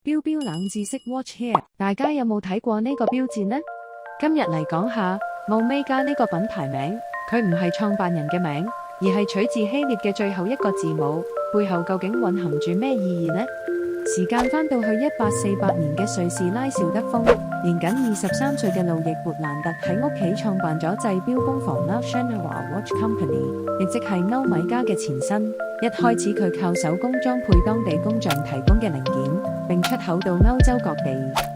標標冷知識 Watch Here， 大家有冇睇過呢個標誌呢？今日嚟講下Omega呢個品牌名，佢唔係創辦人嘅名，而係取自希臘嘅最後一個字母，背後究竟蘊含住咩意義呢？時間翻到去1848年嘅瑞士拉兆德峰，年僅23歲嘅路易勃蘭特喺屋企創辦咗製錶工房 La Chenera Watch Company， 亦即係歐米茄嘅前身。一開始佢靠手工裝配當地工匠提供嘅零件，並出口到歐洲各地。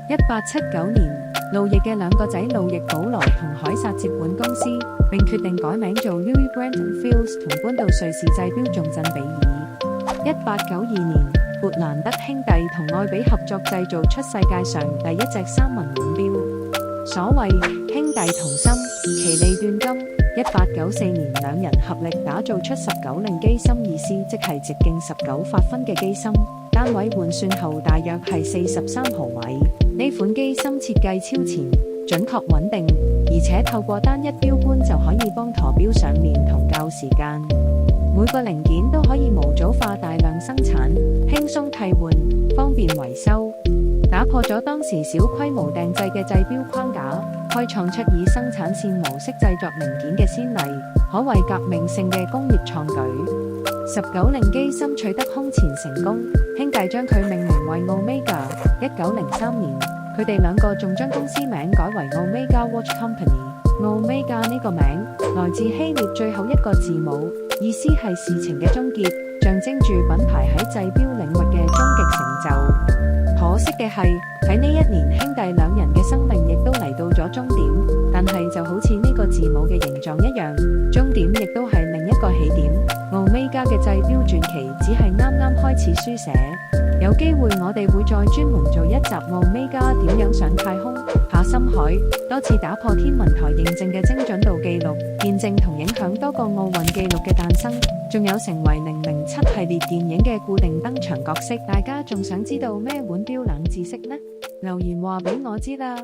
1879年，路易嘅兩個仔路易保羅同凱撒接管公司，並決定改名做 Louis Branton Fields， 同搬到瑞士製錶重鎮比爾。1892年，勃蘭德兄弟同愛比合作製造出世界上第一隻三紋腕錶。所謂兄弟同心，其利斷金。1894年，兩人合力打造出19令機芯，意思即係直徑19法分嘅機芯，單位換算後大約係43毫米。呢款機芯設計超前、準確穩定，而且透過單一錶冠就可以幫陀錶上面同校時間。每個零件都可以模組化大量生產，輕鬆替換，方便維修，打破咗當時小規模訂製嘅製錶框架，開創出以生產線模式製作零件嘅先例，可謂革命性嘅工業創舉。19令機芯取得空前成功，兄弟將佢命名為 Omega。1903年，佢哋兩個仲將公司名改為 Omega Watch Company。Omega 呢個名來自希臘最後一個字母，意思係事情嘅終結，象徵住品牌喺製錶領域嘅終極成就。可惜嘅係，喺呢一年，兄弟兩人嘅生命亦都嚟到咗終點，但係就好似呢個字母嘅形狀一樣，終點亦都係另一個起點。Omega 嘅製錶傳奇只係啱啱開始書寫，有機會我哋會再專門做一集 Omega 點樣上太空、下深海，多次打破天文台認證嘅精準度紀錄，見證同影響多個奧運紀錄嘅誕生，仲有成為007系列電影嘅固定登場角色。大家仲想知道咩腕錶冷知識呢？留言話俾我知啦！